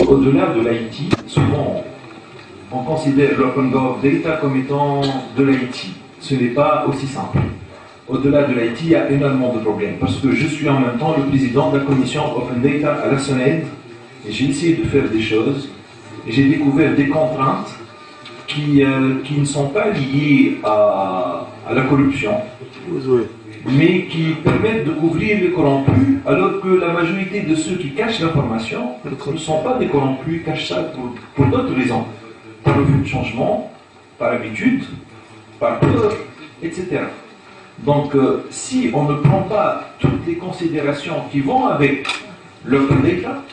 Au-delà de l'IT, souvent on considère l'Open Gov Data comme étant de l'IT. Ce n'est pas aussi simple. Au-delà de l'IT, il y a énormément de problèmes. Parce que je suis en même temps le président de la commission Open Data à la SONED. Et j'ai essayé de faire des choses. Et j'ai découvert des contraintes qui ne sont pas liées à la corruption, mais qui permettent de couvrir les corrompus, alors que la majorité de ceux qui cachent l'information ne sont pas des corrompus, cachent ça pour d'autres raisons. Par refus de changement, par habitude, par peur, etc. Donc, si on ne prend pas toutes les considérations qui vont avec l'open data,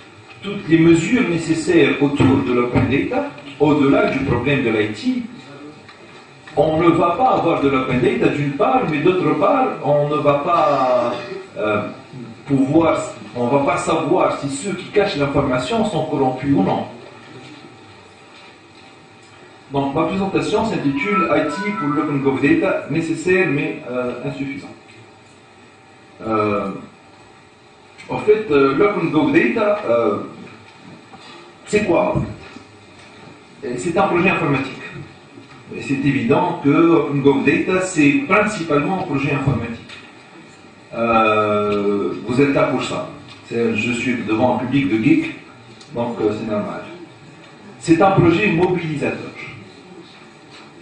toutes les mesures nécessaires autour de l'open data, au-delà du problème de l'IT, on ne va pas avoir de l'open data d'une part, mais d'autre part, on ne va pas on va pas savoir si ceux qui cachent l'information sont corrompus ou non. Donc ma présentation s'intitule IT pour l'Open Gov Data, nécessaire mais insuffisant. En fait, l'Open Gov Data, c'est quoi? C'est un projet informatique. C'est évident que Open Gov Data, c'est principalement un projet informatique. Vous êtes là pour ça. Je suis devant un public de geeks, donc c'est normal. C'est un projet mobilisateur.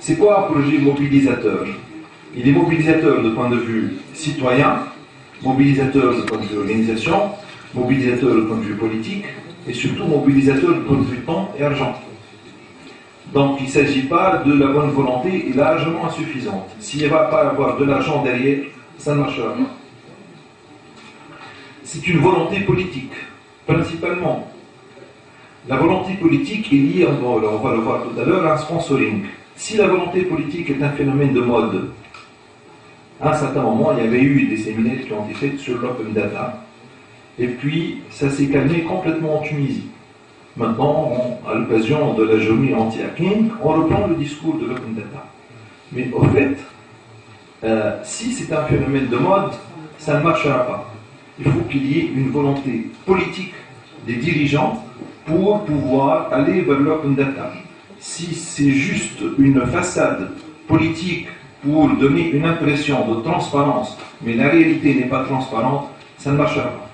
C'est quoi un projet mobilisateur? Il est mobilisateur de point de vue citoyen, mobilisateur de point de vue organisation, mobilisateur de point de vue politique, et surtout mobilisateur de point de vue temps et argent. Donc il ne s'agit pas de la bonne volonté et largement insuffisante. S'il ne va pas avoir de l'argent derrière, ça ne marchera pas. C'est une volonté politique, principalement. La volonté politique est liée, on va le voir tout à l'heure, à un sponsoring. Si la volonté politique est un phénomène de mode, à un certain moment, il y avait eu des séminaires qui ont été faits sur l'open data, et puis ça s'est calmé complètement en Tunisie. Maintenant, à l'occasion de la journée anti-hacking, on reprend le discours de l'open data. Mais au fait, si c'est un phénomène de mode, ça ne marchera pas. Il faut qu'il y ait une volonté politique des dirigeants pour pouvoir aller vers l'open data. Si c'est juste une façade politique pour donner une impression de transparence, mais la réalité n'est pas transparente, ça ne marchera pas.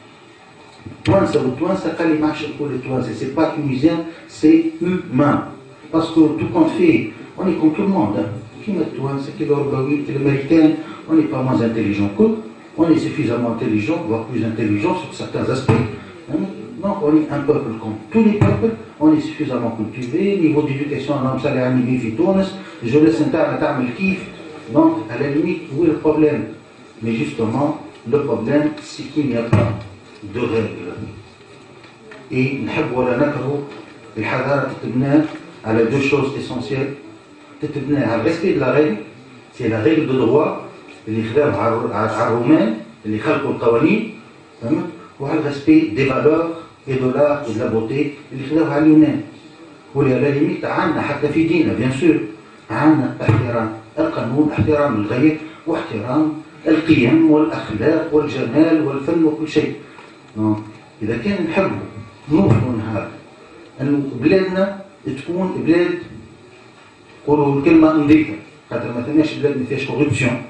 Toi, ça quand il marche pour les toits, c'est pas tunisien, c'est humain. Parce que tout compte fait, on est comme tout le monde. Qui met toi, c'est qui l'américain, on n'est pas moins intelligent qu'eux, on est suffisamment intelligent, voire plus intelligent sur certains aspects. Donc on est un peuple comme tous les peuples, on est suffisamment cultivé, niveau d'éducation, on a animé في تونس, je laisse un terme le kiff. Donc à la limite, où est le problème? Mais justement, le problème, c'est qu'il n'y a pas de règles. Et نحب ولا نكره الحضارة تتبنى على deux choses essentielles. تتبنى على le respect de la règle, c'est la règle de droit اللي خداوها على الرومان اللي خلقوا القوانين, وعلى le respect des valeurs et de l'art et de la beauté اللي خداوها على اليونان. واللي على ليميت عندنا حتى في ديننا بيان سور عندنا احترام القانون، احترام الغير، واحترام القيم والاخلاق والجمال والفن وكل شيء. إذا كان نحبوا نوصلوا نهار أنه بلادنا تكون بلاد قولوا الكلمة نظيفة، خاطر ما ثماش بلاد ما فيهاش كوربسيون،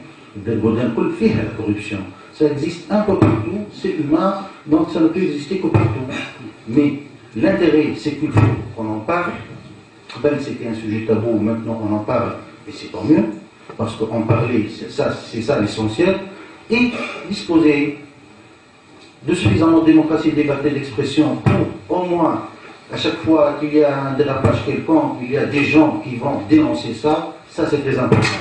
البلدان الكل فيها لا كوربسيون، ça existe un peu partout, c'est humain, donc ça ne peut exister que partout. Mais l'intérêt, c'est qu'il faut qu'on en parle. C'était un sujet tabou, maintenant on en parle, et c'est tant mieux, parce qu'en parler, c'est ça l'essentiel, et disposer de suffisamment de démocratie, de liberté d'expression pour au moins, à chaque fois qu'il y a un dérapage quelconque, il y a des gens qui vont dénoncer ça, ça c'est très important.